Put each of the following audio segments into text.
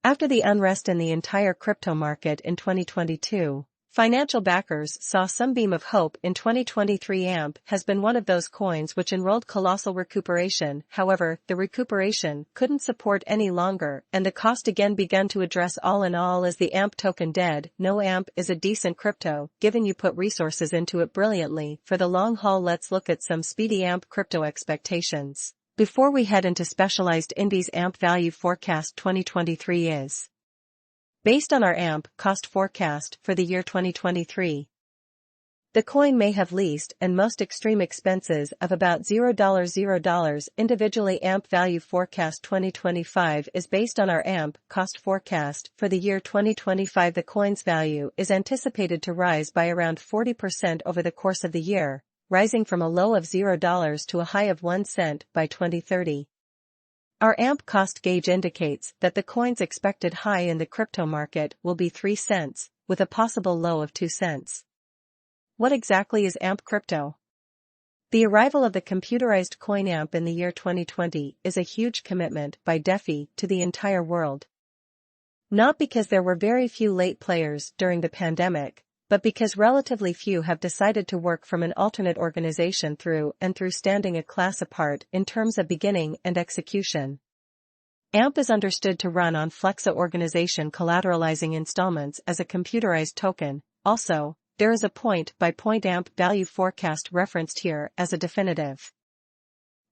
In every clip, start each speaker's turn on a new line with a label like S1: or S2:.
S1: After the unrest in the entire crypto market in 2022, financial backers saw some beam of hope in 2023. AMP has been one of those coins which enrolled colossal recuperation. However, the recuperation couldn't support any longer, and the cost again began to address. All in all, is the AMP token dead? No, AMP is a decent crypto, given you put resources into it brilliantly. For the long haul, let's look at some speedy AMP crypto expectations before we head into specialized indies. AMP value forecast 2023 is based on our AMP cost forecast for the year 2023. The coin may have least and most extreme expenses of about $0. Individually, AMP value forecast 2025 is based on our AMP cost forecast for the year 2025. The coin's value is anticipated to rise by around 40% over the course of the year, rising from a low of $0 to a high of 1 cent by 2030. Our AMP cost gauge indicates that the coin's expected high in the crypto market will be 3 cents, with a possible low of 2 cents. What exactly is AMP crypto? The arrival of the computerized coin AMP in the year 2020 is a huge commitment by DeFi to the entire world. Not because there were very few late players during the pandemic, but because relatively few have decided to work from an alternate organization through standing a class apart in terms of beginning and execution. AMP is understood to run on Flexa organization collateralizing installments as a computerized token. Also, there is a point-by-point AMP value forecast referenced here as a definitive.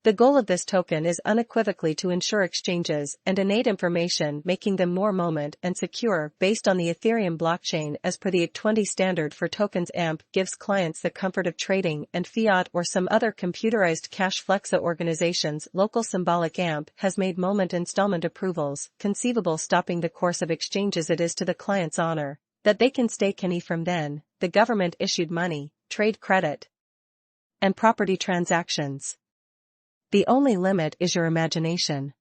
S1: The goal of this token is unequivocally to ensure exchanges and innate information, making them more moment and secure based on the Ethereum blockchain as per the EC20 standard for tokens. AMP gives clients the comfort of trading and fiat or some other computerized cash. Flexa organization's local symbolic AMP has made moment installment approvals conceivable, stopping the course of exchanges. It is to the client's honor that they can stake any from then, the government issued money, trade credit, and property transactions. The only limit is your imagination.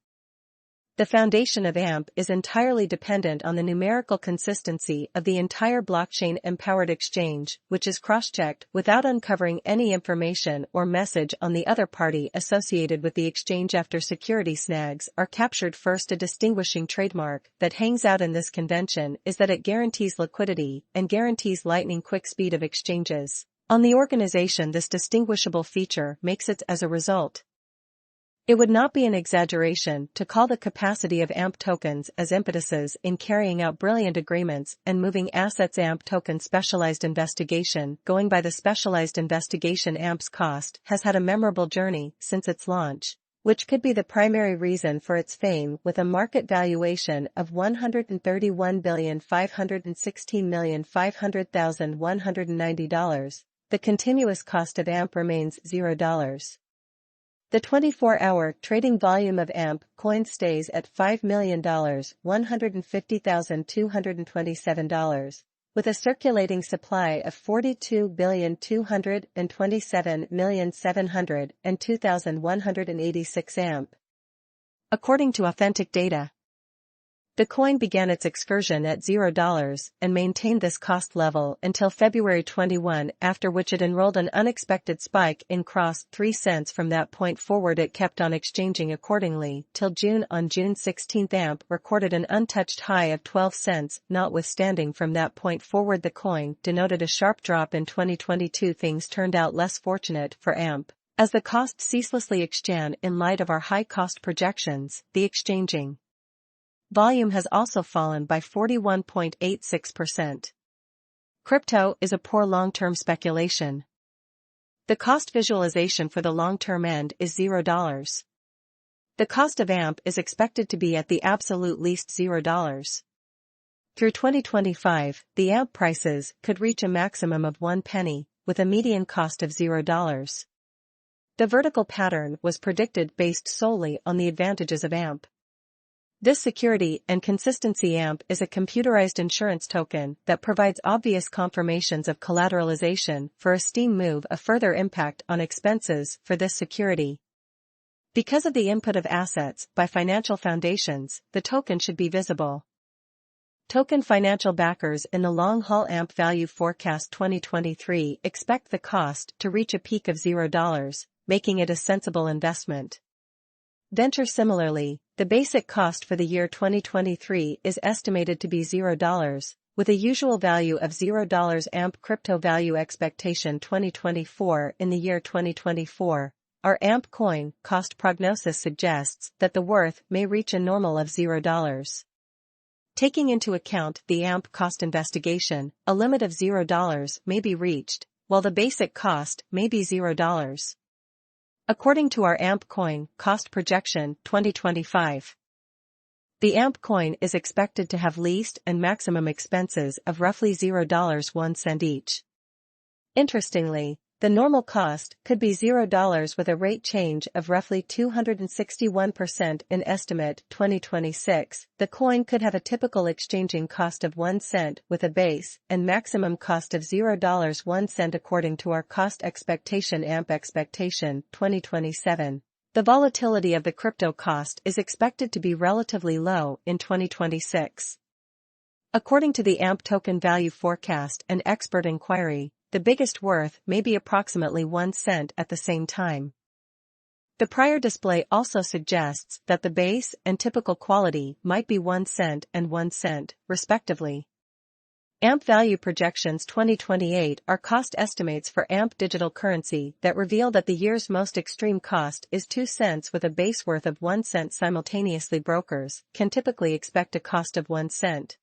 S1: The foundation of AMP is entirely dependent on the numerical consistency of the entire blockchain-empowered exchange, which is cross-checked without uncovering any information or message on the other party associated with the exchange. After security snags are captured, first, a distinguishing trademark that hangs out in this convention is that it guarantees liquidity and guarantees lightning-quick speed of exchanges. On the organization, this distinguishable feature makes it as a result. It would not be an exaggeration to call the capacity of AMP tokens as impetuses in carrying out brilliant agreements and moving assets. AMP token specialized investigation. Going by the specialized investigation, AMP's cost has had a memorable journey since its launch, which could be the primary reason for its fame, with a market valuation of $131,516,500,190. The continuous cost of AMP remains $0. The 24-hour trading volume of AMP coin stays at $5,150,227, with a circulating supply of 42,227,702,186 AMP. According to authentic data, the coin began its excursion at $0 and maintained this cost level until February 21, after which it enrolled an unexpected spike in crossed 3 cents. From that point forward, it kept on exchanging accordingly till June. On June 16, AMP recorded an untouched high of 12 cents. Notwithstanding, from that point forward the coin denoted a sharp drop. In 2022 things turned out less fortunate for AMP, as the cost ceaselessly exchanged. In light of our high cost projections, the exchanging volume has also fallen by 41.86%. Crypto is a poor long-term speculation. The cost visualization for the long-term end is $0. The cost of AMP is expected to be at the absolute least $0. Through 2025, the AMP prices could reach a maximum of 1 penny, with a median cost of $0. The vertical pattern was predicted based solely on the advantages of AMP. This security and consistency. AMP is a computerized insurance token that provides obvious confirmations of collateralization for a steam move. A further impact on expenses for this security. Because of the input of assets by financial foundations, the token should be visible. Token financial backers in the long-haul AMP value forecast 2023 expect the cost to reach a peak of $0, making it a sensible investment. Venture. Similarly, the basic cost for the year 2023 is estimated to be $0, with a usual value of $0. AMP crypto value expectation 2024. In the year 2024, our AMP coin cost prognosis suggests that the worth may reach a normal of $0. Taking into account the AMP cost investigation, a limit of $0 may be reached, while the basic cost may be $0. According to our AMP coin cost projection 2025, the AMP coin is expected to have least and maximum expenses of roughly $0.01 each. Interestingly, the normal cost could be $0 with a rate change of roughly 261%. In estimate 2026, the coin could have a typical exchanging cost of 1 cent with a base and maximum cost of $0.01 according to our cost expectation AMP expectation 2027. The volatility of the crypto cost is expected to be relatively low in 2026. According to the AMP token value forecast and expert inquiry, the biggest worth may be approximately 1 cent at the same time. The prior display also suggests that the base and typical quality might be 1 cent and 1 cent, respectively. AMP value projections 2028 are cost estimates for AMP digital currency that reveal that the year's most extreme cost is 2 cents with a base worth of 1 cent. Simultaneously, brokers can typically expect a cost of 1 cent.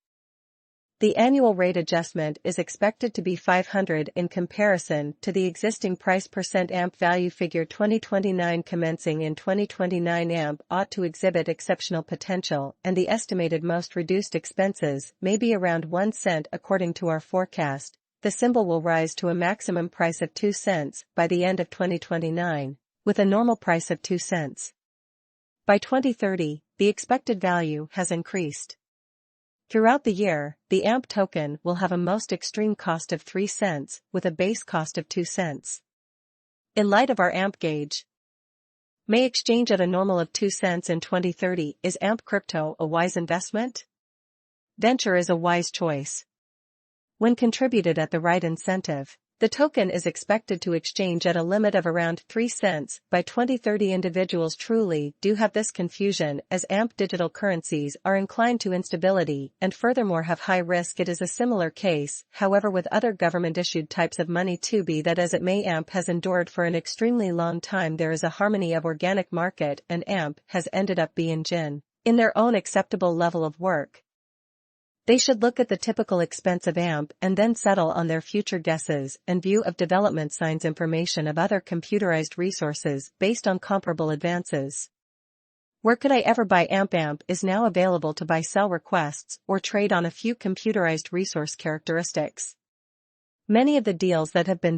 S1: The annual rate adjustment is expected to be 500 in comparison to the existing price. %AMP value figure 2029 commencing in 2029 AMP ought to exhibit exceptional potential and the estimated most reduced expenses may be around 1 cent according to our forecast. The symbol will rise to a maximum price of 2 cents by the end of 2029, with a normal price of 2 cents. By 2030, the expected value has increased. Throughout the year, the AMP token will have a most extreme cost of 3 cents with a base cost of 2 cents. In light of our AMP gauge, may exchange at a normal of 2 cents in 2030. Is AMP crypto a wise investment? Venture is a wise choice when contributed at the right incentive. The token is expected to exchange at a limit of around 3 cents by 2030. Individuals truly do have this confusion as AMP digital currencies are inclined to instability and furthermore have high risk. It is a similar case, however, with other government-issued types of money. To be that as it may, AMP has endured for an extremely long time. There is a harmony of organic market and AMP has ended up being in their own acceptable level of work. They should look at the typical expense of AMP and then settle on their future guesses and view of development signs information of other computerized resources based on comparable advances. Where could I ever buy AMP? AMP is now available to buy sell requests or trade on a few computerized resource characteristics. Many of the deals that have been